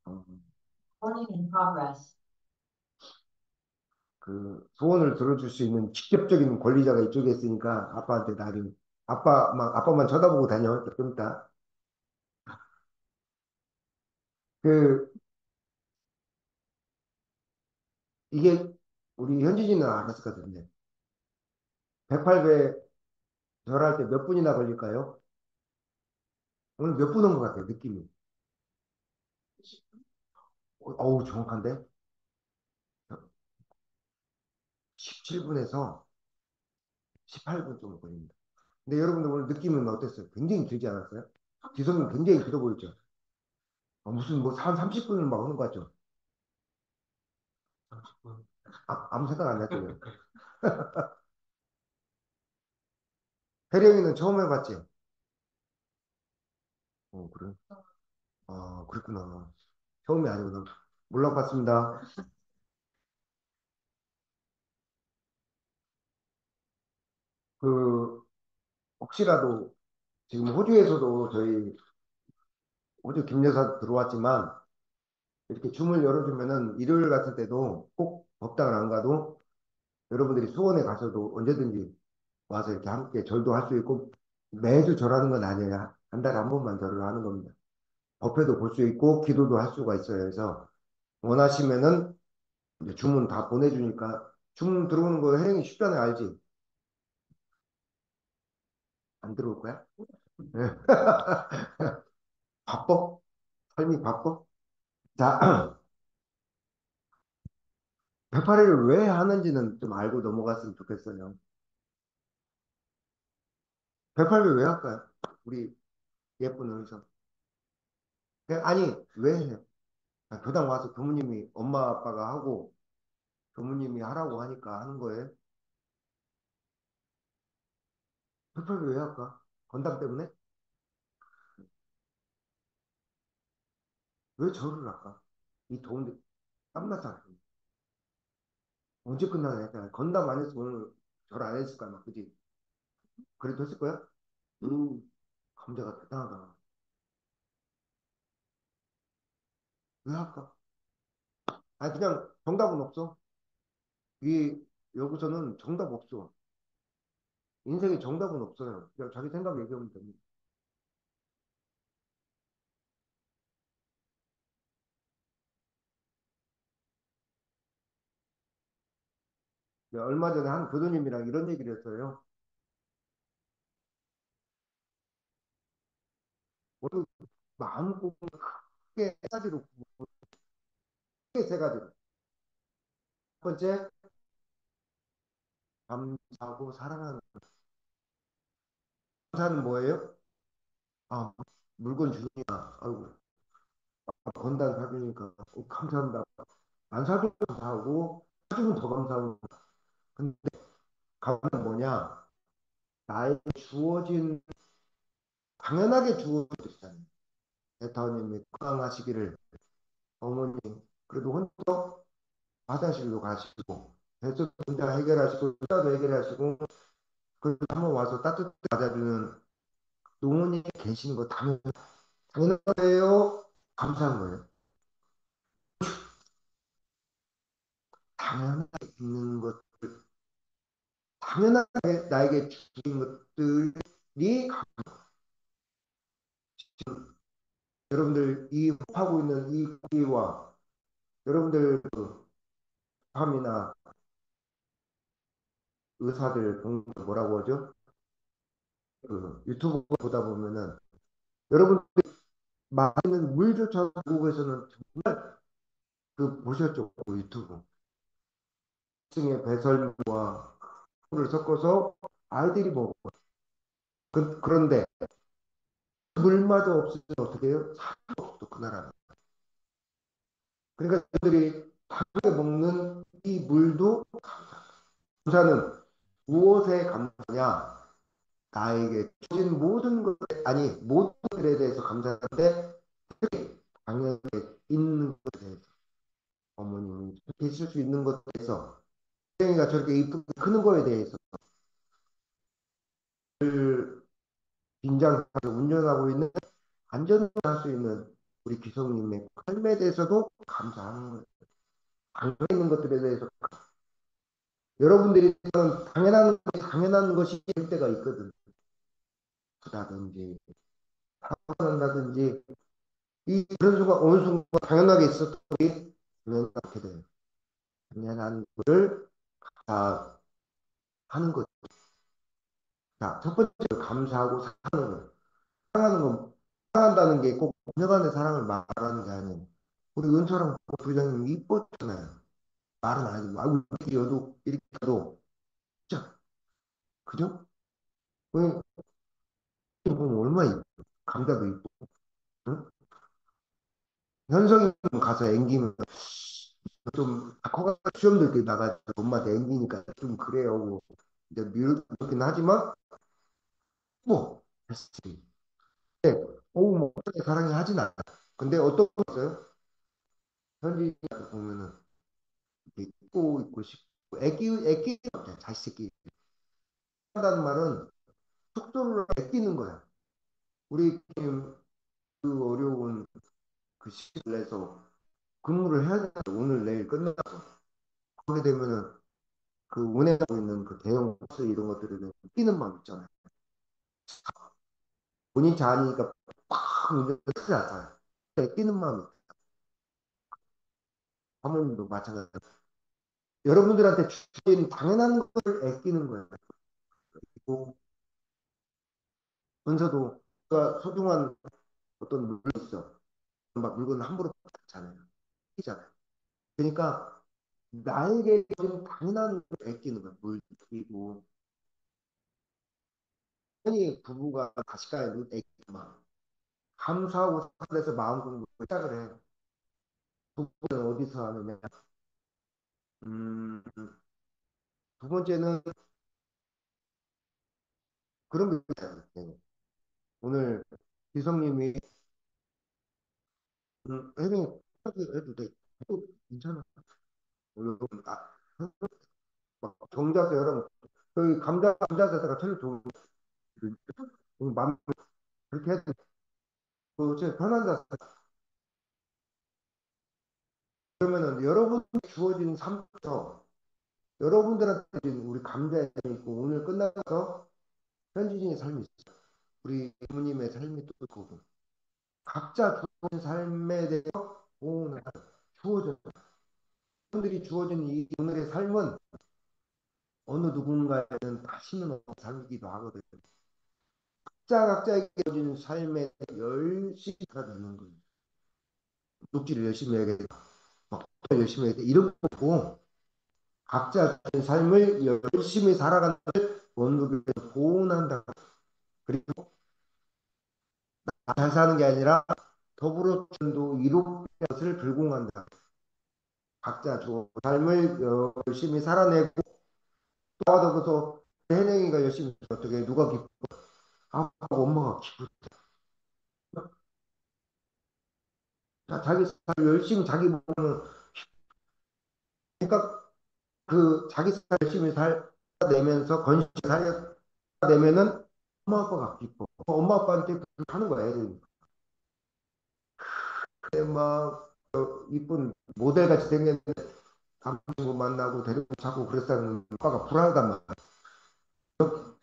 어, Recording in progress. 그 소원을 들어줄 수 있는 직접적인 권리자가 이쪽에 있으니까 아빠한테 나중에 아빠만 쳐다보고 다녀. 좀 이따. 그 이게 우리 현진이는 알았을 것 같은데 108배 절할 때 몇 분이나 걸릴까요? 오늘 몇 분 온 것 같아요, 느낌이. 어우, 정확한데? 17분에서 18분 정도 걸립니다. 근데 여러분들 오늘 느낌은 어땠어요? 굉장히 길지 않았어요? 지속은 굉장히 길어 보였죠? 무슨 뭐 한 30분을 막 하는 것 같죠? 30분. 아무 생각 안 났죠? 혜령이는 처음 해봤지? 그래? 아, 그랬구나. 처음이 아니구나. 몰라봤습니다. 그, 혹시라도 지금 호주에서도 저희 호주 김여사 들어왔지만 이렇게 줌을 열어주면은 일요일 같은 때도 꼭 법당을 안 가도 여러분들이 수원에 가서도 언제든지 와서 이렇게 함께 절도 할 수 있고 매주 절하는 건 아니에요. 한 달에 한 번만 절을 하는 겁니다. 법회도 볼 수 있고 기도도 할 수가 있어요. 그래서 원하시면은 이제 주문 다 보내주니까 주문 들어오는 거 혜령이 쉽잖아요. 알지? 안 들어올 거야? 네. 바빠? 삶이 바빠? 자, 108회를 왜 하는지는 좀 알고 넘어갔으면 좋겠어요. 108회 왜 할까요? 우리 예쁜 의사. 아니, 왜 해요? 교당 와서 교무님이 엄마 아빠가 하고 교무님이 하라고 하니까 하는 거예요. 108회 왜 할까? 건당 때문에? 왜 절을 할까? 이 더운데 땀나잖아. 언제 끝나냐? 건담 안 했으면 오늘 절 안 했을 거야, 막, 그지? 그래도 했을 거야? 음, 감자가 대단하다. 왜 할까? 아니, 그냥 정답은 없어. 이, 여기서는 정답 없어. 인생에 정답은 없어요. 그냥 자기 생각 얘기하면 됩니다. 얼마 전에 한 교수님이랑 이런 얘기를 했어요. 오늘 마음고 크게 세 가지로, 크게 세 가지로. 첫 번째, 감사하고 사랑하는. 감사는 뭐예요? 아, 물건 주니까, 아이고, 건단 사주니까, 감사합니다. 안 사주면 감사하고, 사주면 더 감사하고. 근데 감사는 뭐냐? 나에게 주어진, 당연하게 주어진 것이잖아요. 대타원님이 건강하시기를, 어머니, 그래도 혼자 화장실도 가시고, 배수 문제 해결하시고, 식사도 해결하시고, 그리고 한번 와서 따뜻하게 맞아주는 노원이 계시는 거 당연한 거예요. 감사한 거예요. 당연하게 있는 것, 당연하게 나에게 주신 것들이 여러분들 이 하고 있는 이 기와 여러분들 그 함이나 의사들 뭐라고 하죠? 그 유튜브 보다 보면은 여러분 많은 물조차 한국에서는 정말 그 보셨죠? 그 유튜브 층의 배설물과 를 섞어서 아이들이 먹어. 그런데 물마저 없으면 어떻게 해요? 사도 없어 그 나라는. 그러니까 그들이 밥에 먹는 이 물도 감사는 무엇에 감사냐? 나에게 주신 모든 것에 아니 모든 것들에 대해서 감사한데 당연히 있는 것에 대해서 어머님이 이렇게 있을 수 있는 것에 대해서 땡이가 저렇게 이쁘게 크는 거에 대해서 빈장사를 운전하고 있는 안전을 할 수 있는 우리 기성님의 삶에 대해서도 감사하는 거예요. 당연히 있는 것들에 대해서 여러분들이 당연한 것이 될 때가 있거든. 다든지 한다든지 이 그런 순간 어느 순간 당연하게 있었던 게 당연하게 돼요. 당연한 것을 다 하는 것. 자, 첫 번째로 감사하고 사랑하는 거. 사랑하는 건 사랑한다는 게 꼭 남녀간의 사랑을 말하는 게 아니에요. 우리 은서랑 부장님 이뻤잖아요. 말은 안 해도 아이고 이렇게 해도 진짜 그죠? 왜 보면 얼마나 이뻐. 감자도 이쁘고 응? 현석이 가서 앵기면 좀 커가 시험도 이렇게 나가 엄마한테 앵기니까 좀 그래요. 이제 미루긴 하지만 뭐 했지. 뭐 어떻게 사랑이 하진 않아. 근데 어떤 거 있어요? 현진이 보면은 이렇게 있고 싶고 애기 자식이 한다는 말은 속도를 아끼는 거야. 우리 지금 그 어려운 그 시기에서 근무를 해야 돼. 오늘 내일 끝나고 그렇게 되면은 그 운행하고 있는 그 대형 버스 이런 것들에 대해 끼는 마음 있잖아요. 본인 차 아니니까 팍 운전을 하지 않아요. 끼는 마음이 사모님도 마찬가지. 여러분들한테 주인 당연한 걸 아끼는 거예요. 그리고 은서도 가 소중한 어떤 물건이 있어. 막 물건 함부로 받잖아요. 끼잖아요. 그러니까 나에게 좀 당연한 걸 아끼는 거야. 물 그리고 흔히 부부가 가시가에 아끼지만 감사하고 사에서 마음 공부 시작을 해요. 부부는 어디서 하느냐? 음, 두 번째는 그런 게 있어요. 네. 오늘 기성님이 혜빈이 해도 돼. 해도 괜찮아. 오늘 막 정자세 여러분 그 감자세가 제일 좋은 맘 그렇게 해도 그 제일 편한 자세. 그러면은 여러분 주어진 삶부터 여러분들한테 주어진 우리 감자에 있고 오늘 끝나서 현진이의 삶이 있어요. 우리 부모님의 삶이 또 있고 각자 주어진 삶에 대해서 오늘 주어져 분들이 주어진 이 오늘의 삶은 어느 누군가에는 다시는 없는 삶이기도 하거든요. 각자에게 주어진 삶에 열심히 살아가는 거예요. 녹지를 열심히 해야겠다. 막 열심히 해야겠다. 이런 거 보고 각자 삶을 열심히 살아가는 원룸을 보온한다. 그리고 잘 사는 게 아니라 더불어도 이룩할 것을 불공한다. 각자 삶을 열심히 살아내고 또 하다가서 혜령이가 열심히 어떻게 누가 기뻐? 아, 엄마가 기쁘다. 자기 살 열심히 자기 몸을 그러니까 그 자기 살 열심히 살내면서 건실히 살내면은 엄마 아빠가 기뻐. 엄마 아빠한테 그렇게 하는 거야 애들. 그래 막 이쁜 모델같이 생겼는데 남자친구 만나고 데리고 자고 그랬다는 아빠가 불안하단 말이야.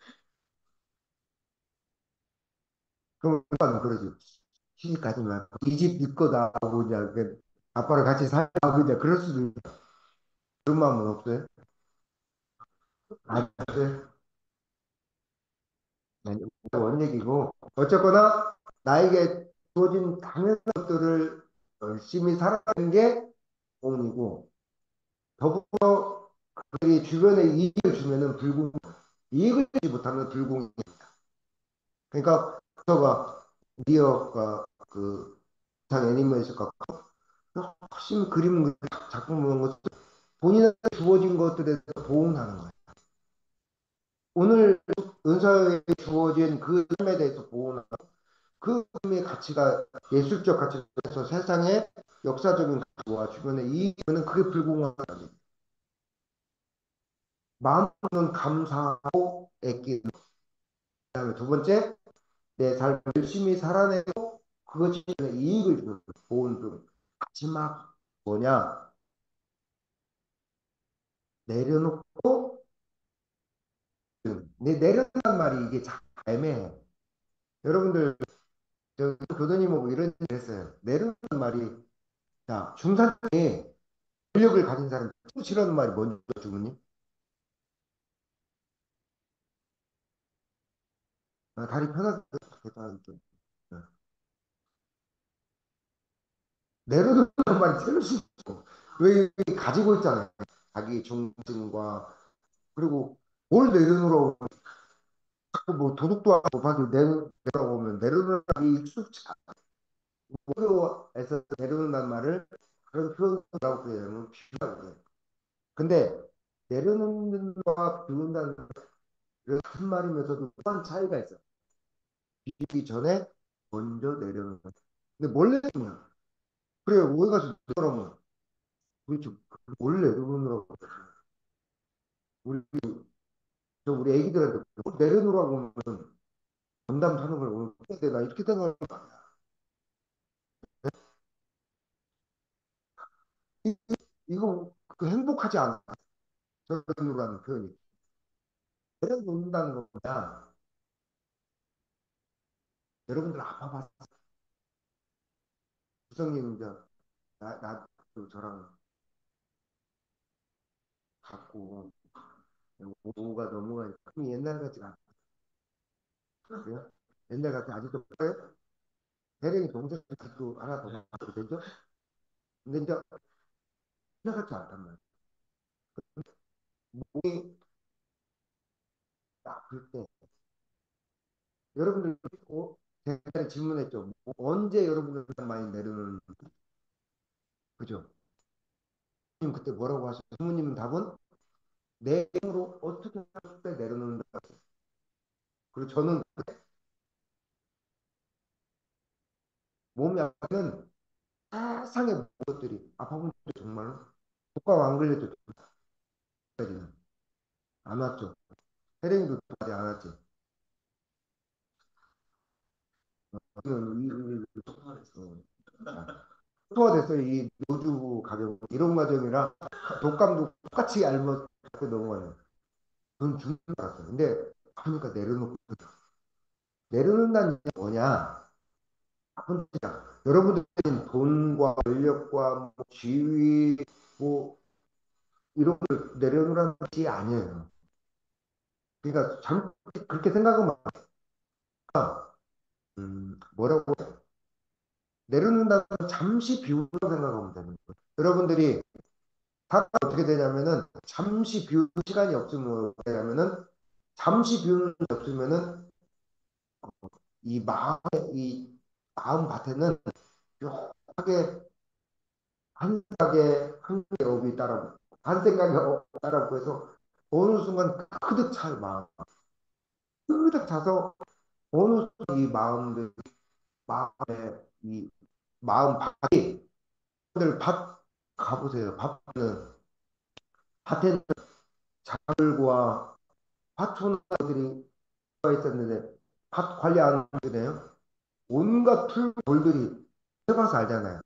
그럼 아빠는 그러지. 시집가지 말고 이집네 거다 하고 이제 아빠랑 같이 살고 이제 그럴 수도 있어. 그런 마음은 없어요? 아, 그래. 아니, 원 얘기고 어쨌거나 나에게 주어진 당연한 것들을 열심히 살아가는 게 공이고 더불어 그들이 주변에 이익을 주면은 불공 이익을 주지 못하면 불공이 그러니까 저가 리어가 그 장 애니메이션가 훨씬 그림 작품 보는 것 본인한테 주어진 것들에 대해서 보응하는 거예요. 오늘 은사에 주어진 그 삶에 대해서 보응하는 그 삶의 가치가 예술적 가치에서 세상의 역사적인 가치와 주변의 이익은 그게 불공하다. 마음은 감사하고 애끼는 그다음에 두 번째 내 삶을 열심히 살아내고 그것이 이익을 주는 보온 등 마지막 뭐냐 내려놓고 내려놓는 말이 이게 참 애매해. 여러분들 저 교수님하고 이런 얘기 했어요. 내려놓는 말이 자 중산층이 권력을 가진 사람 싫어하는 말이 뭔지 주문님? 아, 다리 펴서 좋겠다. 내려놓는 말이 틀릴 수 있고 왜 가지고 있잖아요. 자기 중증과 그리고 뭘 내려놓으라고 뭐 도둑도 하고 봐도 내려놓으라고 하면 내려놓으라고 익숙치 않고에서 내려놓는다는 말을 그런 표현이라고 그러면 비유라고 해요. 근데 내려놓는 거와 비운다는 같은 말이면서도 또한 차이가 있어요. 비우기 전에 먼저 내려놓는 거. 근데 몰래 내려놓는 그래 오해가 좀 그러면 우리 좀 몰래 내려놓으라고 우리 우리 애기들한테 내려놓으라고 하면 전담 타는 걸 오늘 근데 나 이렇게 생각을 이- 이거 그 행복하지 않아. 내려놓으라는 표현이 내려놓는다는 거냐 여러분들 아파봤어 구성님 이제 나 저랑 같고 오가 넘어가니까 옛날 같지가 않아요. 옛날 같아 아직도 그래요? 대령이 동생 도 하나 더 갖고 되죠? 근데 이제 옛날 같지 않단 말이에요. 몸이 아플 때 여러분들 제가 질문했죠. 언제 여러분들 많이 내려놓는 그죠? 님 그때 뭐라고 하셨어요? 부모님은 답은 내 힘으로 어떻게 할 때 내려놓는다. 그리고 저는 몸이 아프면 세상의 모든 것들이 아파보면 정말로 독감 안 걸려도 까지는 안 왔죠. 혜령이도 아직 안 왔지. 소화됐어요. 이 노주 가격 이런 과정이라 독감도 똑같이 알면 넘어가요. 그건 죽는 줄 알았어요. 근데 그러니까 내려놓고 내려놓는다는 게 뭐냐? 아픈 거야. 여러분들은 돈과 권력과 뭐 지위 뭐 이런 걸 내려놓으라는 것이 아니에요. 그러니까 그렇게 생각하면 뭐라고 해요? 내려놓는다는 건 잠시 비우라고 생각하면 되는 거예요. 여러분들이 다 어떻게 되냐면은 잠시 비우는 시간이 없으면 어떻게 되냐면은 잠시 비우는 게 없으면은 이 마음 밭에는 묘하게 한 생각에 한 업이 따라고 한 생각에 따라고 해서 어느 순간 크득 찰 마음 크득 차서 어느 순간 이 마음들 마음의 이 마음 밭이 들 밭 가보세요. 밭에는 작물과 화초들이 있었는데 밭 관리 안 하잖아요. 온갖 돌들이 해봐서 알잖아요.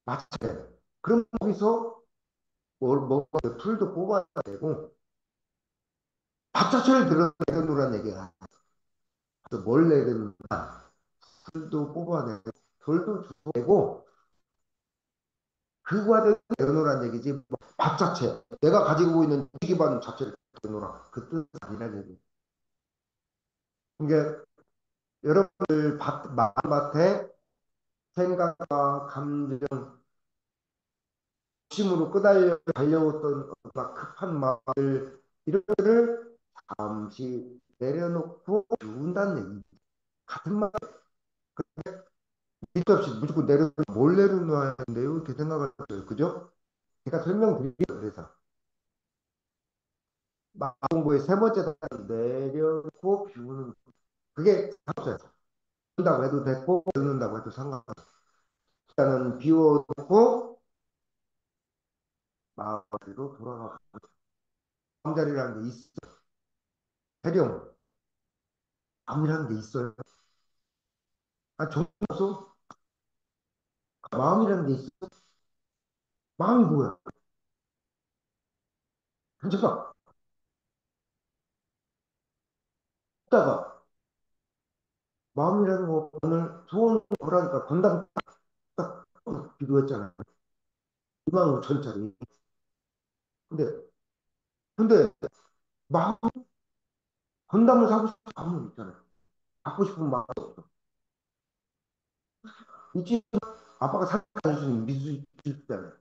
마치 그럼 거기서 뭘 풀도 뽑아야 되고 밥자체를 들어내놓으란 얘기야. 뭘 내려놓나 풀도 뽑아내고 돌도 주고 그 과정을 내려놓으란 얘기지 밥 자체 내가 가지고 있는 기반 자체를 내려놓으라 그 뜻은 아니란 얘기. 그러니까 여러분들 마음밭에 생각과 감정 심으로 끄달려 달려왔던 막 급한 마음을 이런 거를 잠시 내려놓고 죽는다는 얘기. 같은 말 밑도 없이 무조건 뭘 내려놔야 된대요? 이렇게 생각을 했어요. 그죠? 제가 설명드릴게요. 그래서 마음공부의 세 번째 단계 내려놓고 비우는 그게 없어요. 비운다고 해도 됐고 비우는다고 해도 상관없어요. 일단은 비워놓고 마음으로 돌아가고 마음자리라는 게 있어. 해령 마음이라는 게 있어요. 아, 좀 없어. 마음이라는 게 있어. 마음이 뭐야? 잠깐만, 있다가 마음이라는 거 오늘 소원 거라니까 건담 딱 비교했잖아. 2만 5천짜리. 근데, 근데 마음, 건담을 사고 싶은 마음은 있잖아. 갖고 싶은 마음 있지. 아빠가 사줄 수 있는 미술 있잖아.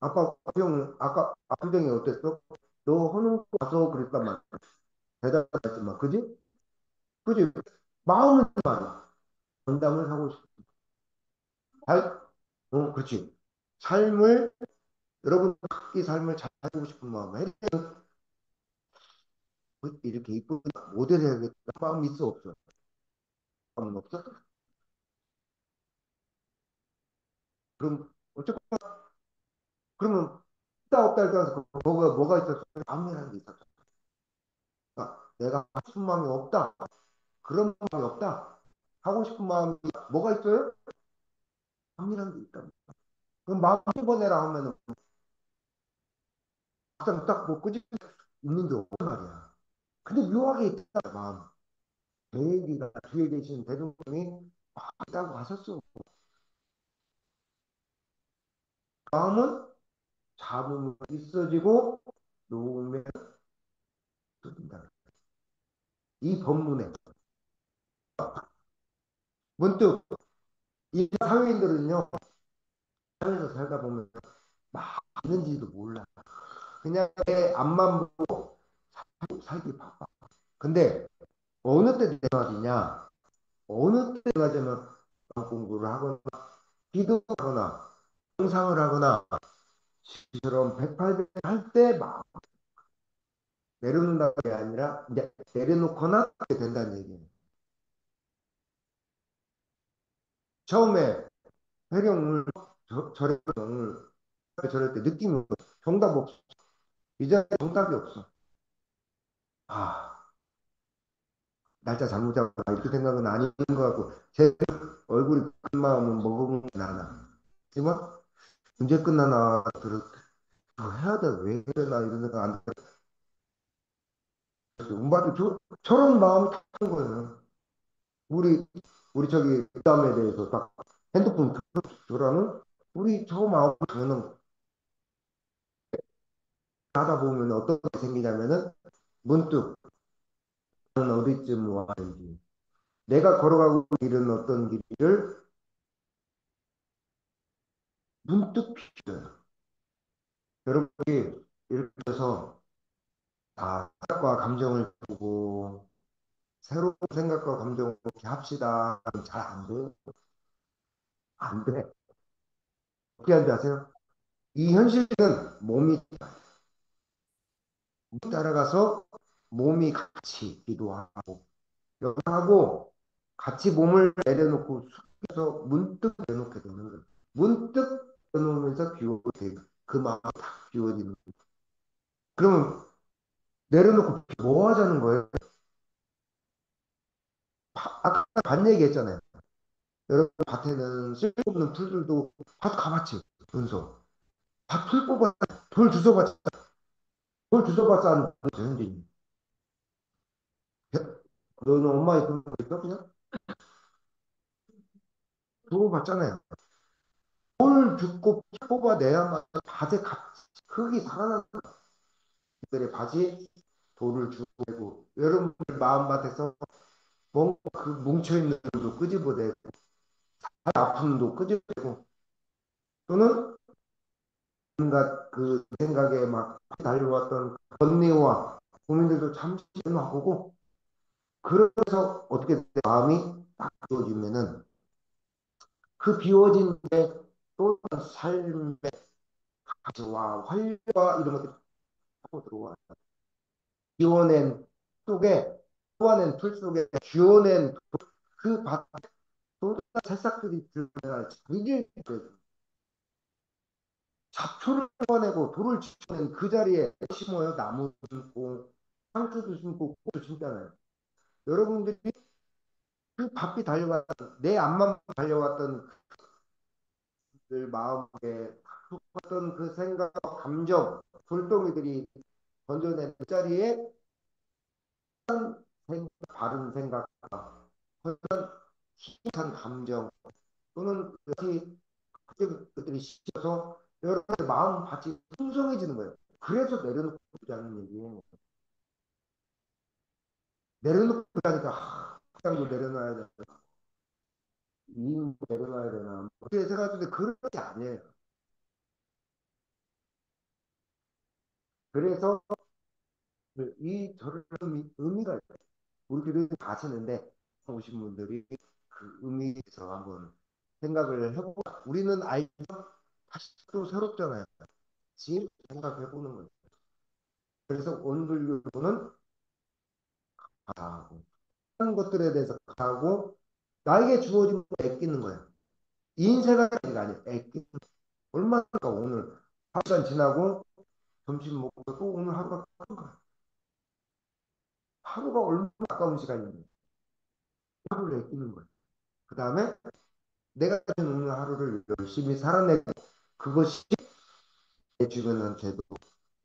아빠 형 아까 아프정이 어땠어? 너 허는 가서 그랬단 말이야. 대답했지만 그지? 그지? 마음은 말이야. 건담을 사고 싶어. 살, 그렇지. 삶을 여러분 이 삶을 잘 살고 싶은 마음 해 이렇게 이쁜 모델 해야겠다 마음 있어 없어? 마음은 없어? 그럼 어쨌건 그러면 있다 없다 일단 뭐가 있었어? 마음이라는 게 있었어. 그러니까 내가 하고 싶은 마음이 없다. 그런 마음이 없다. 하고 싶은 마음이 뭐가 있어요? 마음이라는 게 있다. 그럼 마음 씹어내라 하면은 막상 딱뭐 끄집 있는 게 없단 말이야. 근데 묘하게 있다 마음. 계획이가 뒤에 계신 대통령이 막 있다고 하셨어. 마음은 잡으면 있어지고 놓으면 뜯긴다. 이 법문에 문득 이 사회인들은요 사회에서 살다 보면 막 있는지도 몰라. 그냥 내 앞만 보고 살기 바빠. 근데 어느 때 대박이냐? 어느 때가 되면 공부를 하거나 기도하거나 명상을 하거나 이처럼 108배 할때 막 내려놓는다는 게 아니라 이제 내려놓거나 하게 된다는 얘기예요. 처음에 회령을 절을 저럴 때 느낌이 정답 없어. 이제 정답이 없어. 아, 날짜 잘못 잡았다 이렇게 생각은 아닌 것 같고 제 얼굴이 큰 마음은 먹으면 나나. 하지만 언제 끝나나 들어 뭐 해야 돼 왜 해야 되나 이런 생각 안 들어. 운바도 저런 마음이 타는 거예요. 우리 저기 부담에 대해서 딱 핸드폰 들어라는 우리 저 마음 드는 하다 보면 어떤 게 생기냐면은 문득 나는 어디쯤 와는지 내가 걸어가고 있는 어떤 길을 문득 비춰요. 여러분이 이렇게 해서 생각과 감정을 보고 새로운 생각과 감정을 이렇게 합시다. 잘 안 돼요. 안 돼. 어떻게 하는지 아세요? 이 현실은 몸이 따라가서 몸이 같이 기도하고 하고 같이 몸을 내려놓고 숙여서 문득 내놓게 되는 거예요. 문득 내놓으면서 비워지는 그 마음 딱 비워지는 거예요. 그러면 내려놓고 뭐 하자는 거예요? 아까 반 얘기했잖아요. 여러분 밭에는 쓸모없는 풀들도 밭 가봤지. 은서. 밭풀 뽑아 돌 주워봤자 돌 주워봤자 하는 거죠 현진이. 너는 엄마의 그런 거 있어 그냥 주워봤잖아요. 돌 줍고 뽑아내야만 밭에 흙이 살아나는 들의 밭이 돌을 주고 여러분들 마음밭에서 뭔가 그 뭉쳐있는 것도 끄집어내고 아픔도 끄집어내고 또는 온갖 그 생각에 막 달려왔던 번뇌와 고민들도 잠시 놔보고 그래서 어떻게 마음이 딱 비워지면은 그 비워진 게또 삶의 가치와 활력과 이런 것들이 하고 들어와 비워낸 속에 뽑아낸 풀 속에 쥐어낸 그밭 쏟아 새싹들이 들어가 이게 잡초를 뽑아내고 돌을 치는 그 자리에 심어요. 나무도 심고 상추도 심고 꽃도 심잖아요. 여러분들이 그 바삐 달려왔던 내 앞만 달려왔던 마음에 어떤 그 생각, 감정, 돌덩이들이 던져낸 그 자리에 바른 생각, 희한 감정 또는 그것들이 씌어서 여러분의 마음 같이 풍성해지는 거예요. 그래서 내려놓고 보자는 얘기예요. 내려놓고 보자니까 당도 내려놔야 되나, 이인도 내려놔야 되나, 그렇게 생각하는데 그런 게 아니에요. 그래서 이 절은 의미가 있어요. 우리들이 아시는데 오신 분들이 그 의미에서 한번 생각을 해보고 우리는 알지만 다시 또 새롭잖아요. 지금 생각해보는 거예요. 그래서 원불교는 하고 하는 것들에 대해서 하고 나에게 주어진 거 애끼는 거예요. 인생을 아니에요. 애끼는 거예요. 얼마나 오늘 한 시간 지나고 점심 먹고 또 오늘 하루가 가는 거예요. 하루가 얼마나 아까운 시간인데 하루를 애끼는 거예요. 그 다음에 내가 가진 오늘 하루를 열심히 살아내고 그것이 내 주변한테도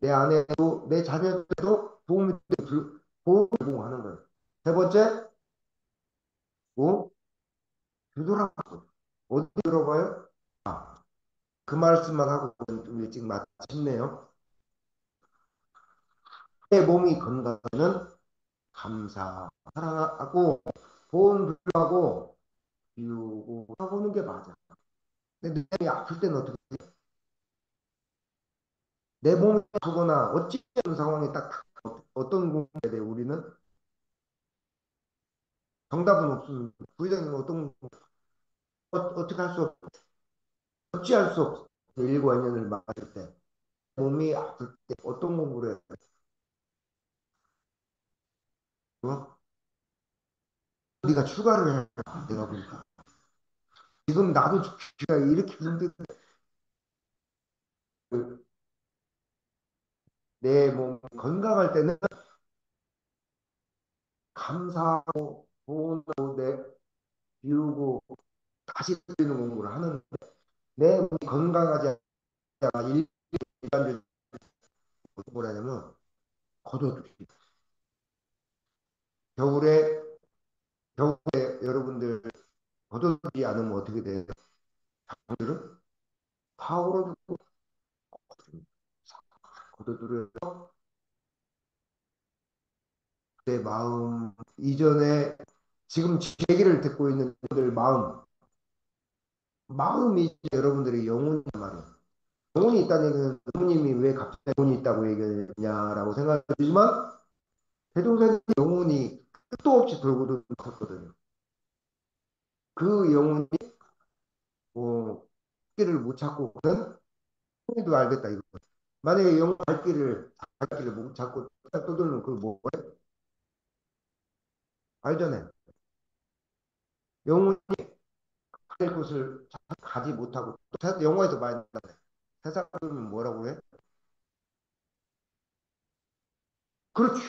내 아내도 내 자녀들도 도움이 되고 보호하는 거예요. 세 번째, 뭐 되돌아가고 어디 들어가요? 그 말씀만 하고 좀 일찍 마치네요. 내 몸이 건강하면 감사, 사랑하고 보험 불구하고 비우고 하고는 게 맞아. 근데 내 몸이 아플 때는 어떻게 돼? 내 몸이 아프거나 어찌 되는 상황이 딱 어떤 공부해야 돼 우리는 정답은 없습니다. 부회장님 어떻게 할 수 없, 어찌할 수 없어. 일과년을 맞을 때 몸이 아플 때 어떤 공부를 해야 돼? 어? 네가 출가를 해야 돼. 내가 보니까 지금 나도 죽기가 이렇게 힘든데 내 몸 건강할 때는 감사하고 보온하고 내 비우고 다시 드리는 공부를 하는데 내 몸이 건강하지 않아 일반적으로 뭐라 하냐면 걷어들이 겨울에 겨울에 여러분들 걷어들이지 않으면 어떻게 돼요? 오늘은 파워로 걷어들여서 내 마음 이전에 지금 제 얘기를 듣고 있는 분들 마음이 여러분들의 영혼이란 말이에요. 영혼이 있다는 얘기는 부모님이 왜 갑자기 영혼이 있다고 얘기했냐라고 생각하지만 대종사님 영혼이 끝도 없이 돌고 돌거든요. 그 영혼이 뭐 길을 못 찾고 그는 도 알겠다 이거. 만약에 영혼 갈 길을 못 찾고 딱 떠들면 그걸 뭐 알잖아요. 영혼이 갈 곳을 가지 못하고 영화에서 많이 나와요. 세상 사람은 뭐라고 해? 그렇지.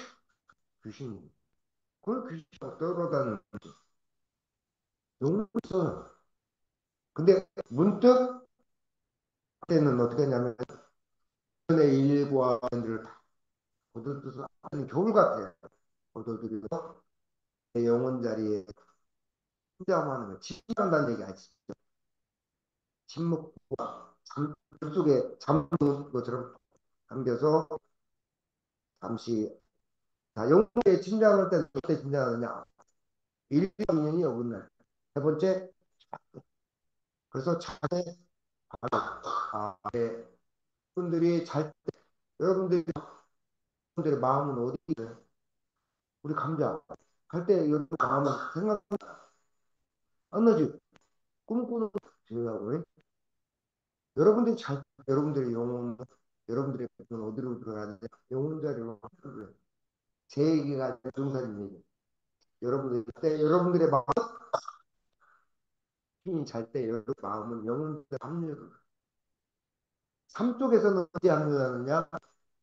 귀신이. 그걸 귀신이 떠오르다는 영혼이 있어요. 근데 문득 때는 어떻게 했냐면 전의 일과 들을 거둬들여서 하는 겨울 같아요. 거둬들여서 내 영혼 자리에 침잠하는 거. 침잠한다는 얘기 아시죠? 침묵과 속에 잠드는 것처럼 잠겨서 잠시 영혼의 침잠할 때는 어때 침잠하느냐? 1년이 없는 날. 세 번째, 그래서 자세, 분들이 여러분들의 마음은 어디 있어요? 우리 감자 갈 때 여러분 마음은 생각 안 나지? 꿈꾸는 거라고 여러분들이 여러분들의 영혼, 여러분들의 영혼 어디로 들어가야 돼? 영혼 자리로 제 얘기가 정사님 얘기. 여러분들의 마음이 잘 때 여러분 마음은 영혼의 합류. 삶 쪽에서는 어디 합류하느냐?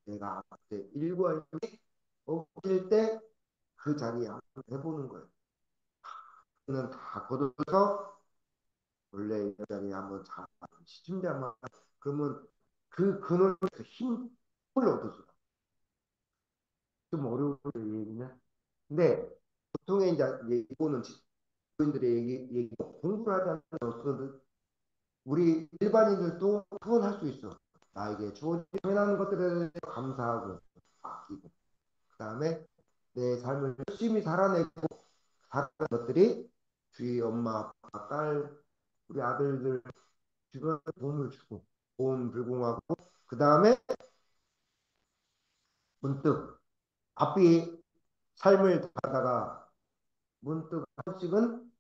내가 아플 때 일과 일이 없을 때 그 자리에 한번 해보는 거예요. 그는 다 거둬서 원래 이 여자니 한번 자 시침자만 그러면 그 근원에서 힘을 얻어줘. 좀 어려운 얘기냐? 근데 보통의 이제 이거는 부인들의 얘기 공부를 하지 않는 없어도 우리 일반인들도 그건 할 수 있어. 나에게 주어진 편한 것들에 대해서 감사하고 아끼고 그다음에 내 삶을 열심히 살아내고 살아낸 것들이 주위 엄마, 아빠, 딸, 우리 아들들 주변에 도움을 주고 도움 불공하고 그 다음에 문득 바삐 삶을 하다가 문득 한 번씩은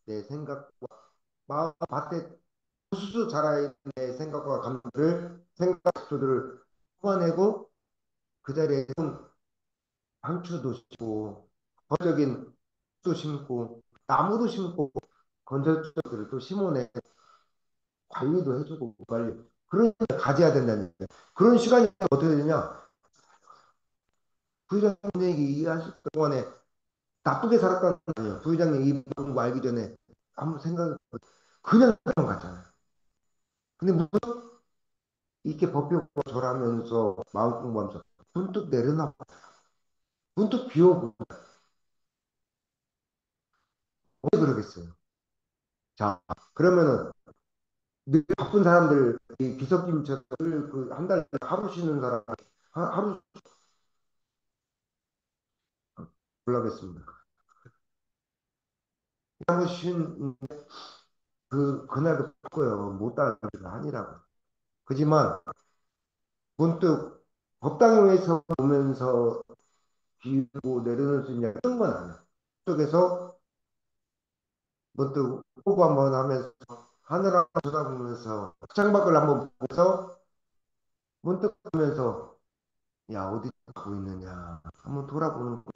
내 생각과 마음 밭에 수수 자라있는 내 생각과 감정을 생각들을 뽑아내고 그 자리에 상추도 심고 건적인 도 심고 나무도 심고 건설적들을 또 심어내 관리도 해주고 관리 그런 걸 가져야 된다는 거예요. 그런 시간이 어떻게 되냐? 부회장님 얘기 이해하실 동안에 나쁘게 살았다는 거예요. 부회장님 이 공부 알기 전에 아무 생각 그냥 갔잖아요. 근데 무슨 이렇게 법교 절하면서 마음 공부하면서 문득 내려놔 문득 비오고 왜 그러겠어요? 자 그러면은 늘 바쁜 사람들 이 비석김처럼 그한 달 하루 쉬는 사람 하루 몰라겠습니다. 하루 쉰 그날도 바꿔요. 못 따라가 아니라고. 그지만 문득 법당에서 보면서 비우고 내려놓을 수 있냐 그런 건 아니야. 쪽에서 문득 호구 한번 하면서 하늘 한번 쳐다보면서 창밖을 한번 보면서 문득 보면서 야 어디 가고 있느냐 한번 돌아보는 거.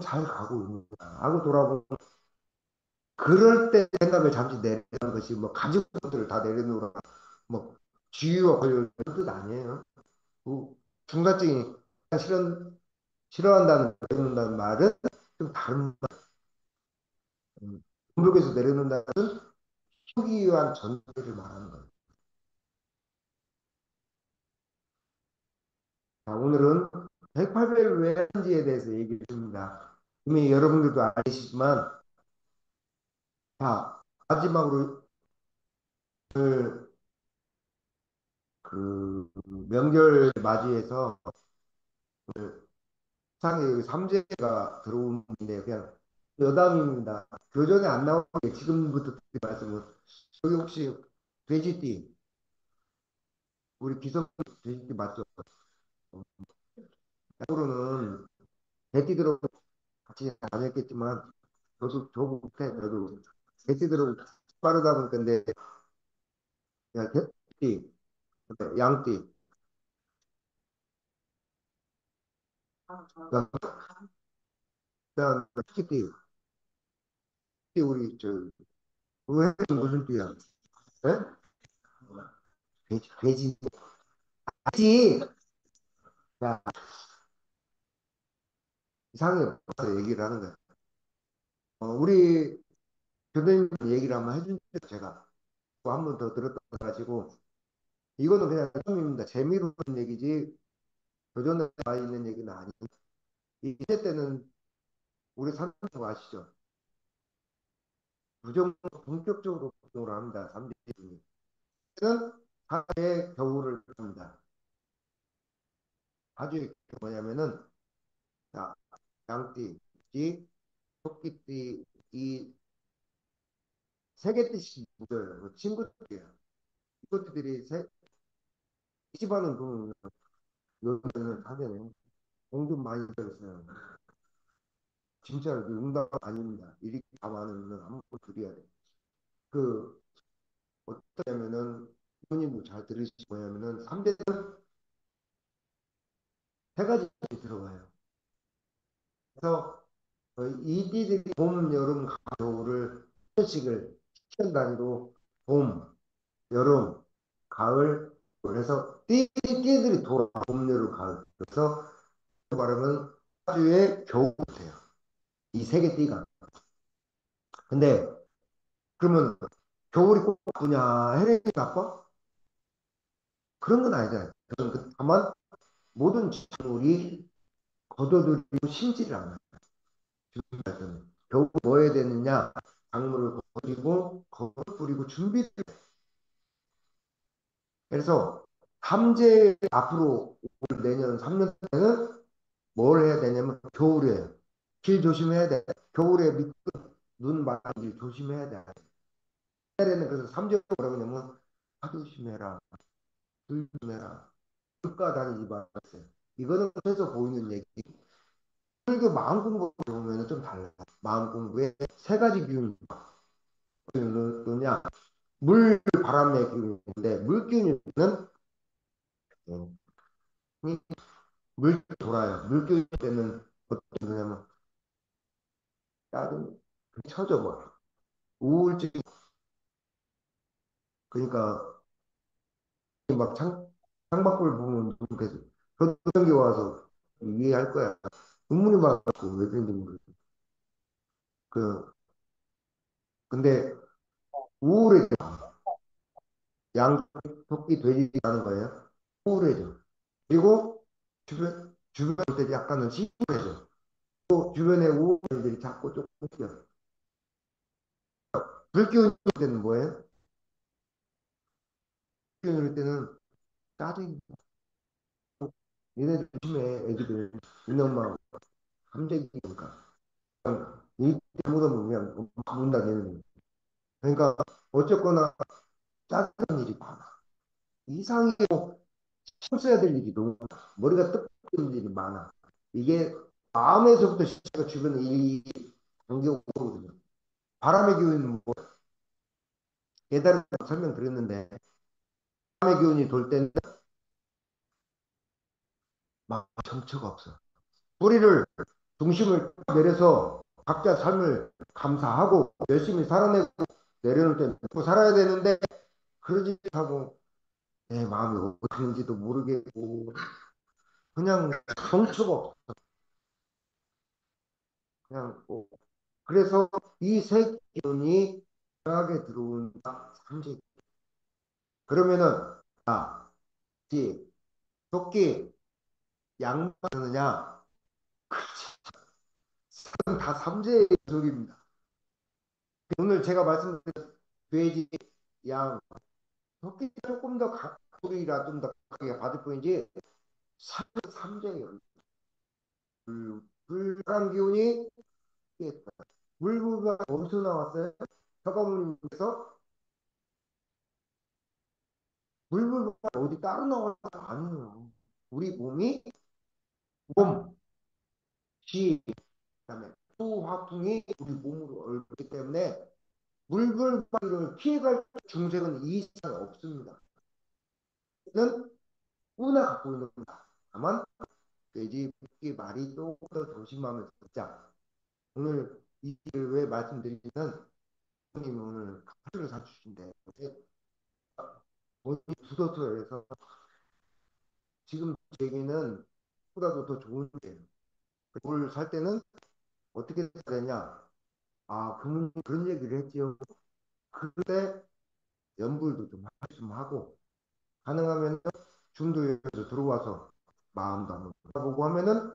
잘 가고 있느냐 하고 돌아보는 그럴 때 생각을 잠시 내려는 것이 뭐 가진 것들을 다 내려놓으라 뭐 지유와 권력을 뜻 아니에요. 뭐 중간적인 싫어 싫어한다는 내려놓는다는 말은 좀 다른 공격에서 내려놓는다는 키우기 위한 전제를 말하는 거예요. 자, 오늘은 108배를 왜 하는지에 대해서 얘기를 줍니다. 이미 여러분들도 아시지만 자 마지막으로 그 명절 맞이해서 상에 삼재가 들어오는데 그냥 여담입니다. 교전에 안 나오게 지금부터 드리는 말씀은 저기 혹시 돼지띠 우리 기성 돼지띠 맞죠? 앞으로는 돼지 들어 같이 다녔겠지만 저도 못해 저도 돼지 들어 빠르다 보니까 근데 야 돼지띠 양띠 그다음 치띠 우리 왜 무슨 띠야? 예? 돼지 돼지 야 이상해 없어 얘기를 하는 거야. 우리 교수님 얘기를 한번 해준 제가 한 번 더 들었다 가지고 이거는 그냥 처음입니다. 재미로 하는 얘기지 교전에 나 있는 얘기는 아니고 이때 때는 우리 삼성 아시죠? 부정 본격적으로 활동을 합니다. 3대 중에 는 사회 겨울을 합니다. 아주 뭐냐면은 자, 양띠, 띠, 토끼띠 이 세 개 뜻이 묻어요. 친구들이에요. 친구들이 이 집안은 그 요즘에는 사전에 공좀 많이 들었어요. 진짜로 그 응답 아닙니다. 이렇게 감안하면 한번 드려야 돼. 그 어떠냐면은 부모님도 잘 들으시고 뭐냐면은 3대는 세 가지 들어가요. 그래서 이 띠들이 봄, 여름, 가을, 겨울을 한 번씩을 10년 단위로 봄, 여름, 가을 그래서 띠들이 돌아 봄, 여름, 가을 그래서 말하면 사주의 겨울이에요. 이 세 개 띠가. 근데 그러면 겨울이 꼭 나쁘냐, 해력이 나빠? 그런 건 아니잖아요. 다만 모든 작물이 거둬들이고 심지를 않아요. 겨울 뭐 해야 되느냐? 작물을 거두고 거울 뿌리고 준비를. 그래서 삼재 앞으로 올 내년 3년 때는 뭘 해야 되냐면 겨울에 길 조심해야 돼. 겨울에 눈 많이 조심해야 돼. 옛날에는 그래서 삼재 뭐라고 하냐면 화 조심해라, 불 조심해라, 물가 다니지 말았어요. 이거는 해서 보이는 얘기. 그리고 마음 공부 보면 좀 달라요. 마음 공부에 세 가지 기운이 뭐냐? 물, 바람의 기운인데 물 기운은 물 돌아요. 물 기운 때는 어떻게 되냐면 짜증 쳐져버려. 우울증. 그러니까 막 창밖을 보면 눈 계속 전기 와서 이해할 거야. 눈물이 막 왜 그런지 모르겠어. 그 근데 우울해져. 양 토끼 돼지라는 거예요. 우울해져. 그리고 주변 볼 때 약간은 심해져. 또 주변에 우울들이 자꾸 조금 생겨. 불기운일 때는 뭐예요? 불기운일 때는 짜증이. 얘네들 조심해, 애기들. 이놈만 함재기니까. 이 잘못하면 그냥 문다 얘는. 그러니까 어쨌거나 짜증난 일이 많아. 이상하게 신경 써야 될 일이 너무 많아. 머리가 뜨거운 일이 많아. 이게 마음에서부터 시작해 주변에 이 당겨오거든요. 바람의 기운은 뭐 예전에 설명드렸는데 바람의 기운이 돌 때는 막 정처가 없어. 뿌리를 중심을 내려서 각자 삶을 감사하고 열심히 살아내고 내려놓을 때 먹고 살아야 되는데 그러지 못하고 내 마음이 어떻게 되는지도 모르겠고 그냥 정처가 없어. 그냥 뭐. 그래서 이 세 기운이 강하게 들어온다. 삼재. 그러면은 아, 지 토끼 양파느냐? 다 삼재의 소리입니다. 오늘 제가 말씀드린 돼지, 양, 토끼 조금 더 소리라 좀 더 크게 받을 뿐이지 삼재예요. 불감 기운이 물부가 어디서 나왔어요? 서가모니에서 물부가 어디 따로 나와서 아니에요. 우리 몸이 몸, 시, 그다음에 수, 화풍이 우리 몸으로 얼기 때문에 물불방을 피해갈 중생은 이 이상 없습니다. 는 꾸나 갖고 있는 겁니다. 다만 돼지, 토끼, 말이 조금 더 조심하면서 듣자. 오늘 이 일을 왜 말씀드리면 형님 오늘 카드를 사주신대. 돈이 굳어서 해서 지금 얘기는 보다도 더 좋은데 그걸 살 때는 어떻게 해야 되냐? 아, 그런 얘기를 했지요. 그때 연불도 좀 하고 가능하면 중도에서 들어와서 마음도 한번 보고 하면은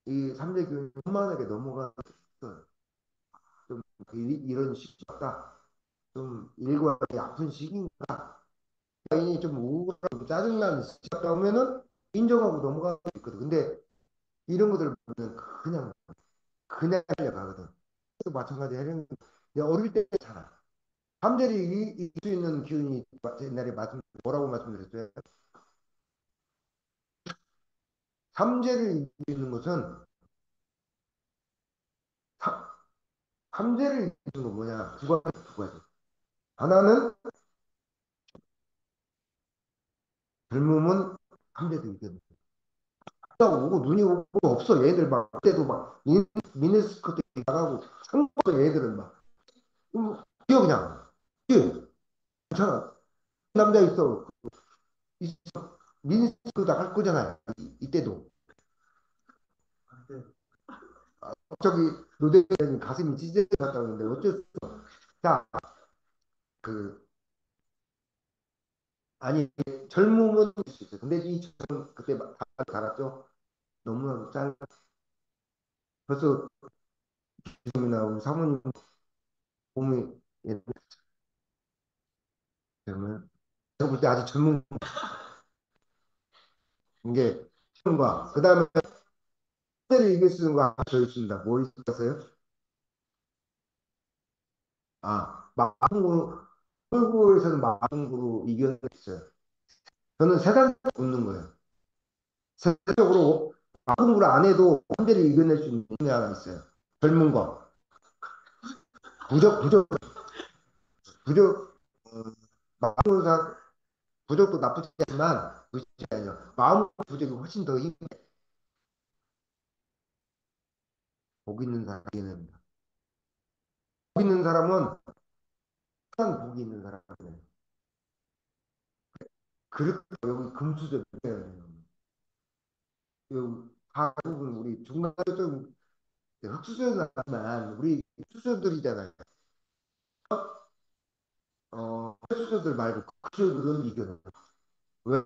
이 삼재교육 천만에게 넘어가는 좀 이런 시기다. 좀 일과의 아픈 시기인가. 인이 좀 우울하고 짜증나는 시기다 오면은 인정하고 넘어가고 있거든. 근데 이런 것들을 보면 그냥 달려가거든. 또 마찬가지 해령 어릴 때 잖아. 삼재를 이길 수 있는 기운이 옛날에 뭐라고 말씀드렸어요? 삼재를 이길 수 있는 것은 삼재를 이기는 건 뭐냐? 두 가지. 하나는 젊음은 삼재도 이기는. 오고 눈이 오고 없어. 얘들 막 그때도 막 미니스커트 나가고 상관없어. 얘들은 막 뛰어 그냥 뛰어. 괜찮아. 남자 있어. 미니스커트 나갈 거잖아요. 이때도. 갑자기 노대는 가슴이 찢어졌다는데 어쩔 수 없어. 자, 그, 아니, 젊음은 있을 수 있어요. 근데 이 젊음, 그때 다 달았죠? 너무 짧아. 벌써 지금이나 우리 사모님 몸이 옛날면 제가 볼 때 아직 젊은 게 과 그다음에 때를 이길 수 있는 거 하나 더 있습니다. 뭐 있었어요? 아, 마음으로 얼굴에서는 마음으로 이겨냈어요. 저는 세상 웃는 거예요. 세상적으로 마음으로 안 해도 한대를 이겨낼 수 있는 게 하나 있어요. 젊은 거. 부적, 마음으로 부적도 나쁘지 않지만 무시 아니요. 마음 부적이 훨씬 더 복 있는 사람이는 복 있는 사람은 한 복이 있는 사람이에요. 그렇게 여기 금수저예요. 한국은 우리 중간에 좀 흑수저는 아니지만 우리 수저들이잖아요. 흑수저들 말고 흑수저들은 이겨요. 왜?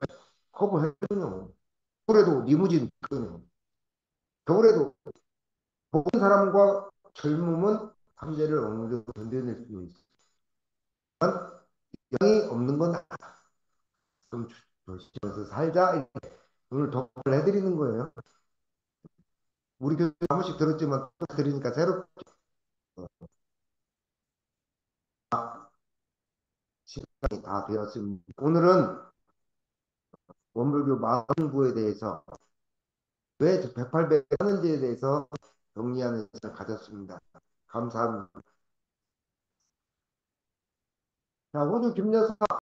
커버해주요. 겨울에도 리무진 있거든요. 겨울에도 모든 사람과 젊음은 잠재를 어느 정도 견뎌낼 수 있지만 영이 없는 건 좀 조심해서 살자. 오늘 덕을 해드리는 거예요. 우리 교회 한 번씩 들었지만 또 들으니까 새롭게 시간이 다 되었습니다. 오늘은 원불교 마음부에 대해서 왜 108배 하는지에 대해서 정리하는 시간을 가졌습니다. 감사합니다. 자, 호주 김여사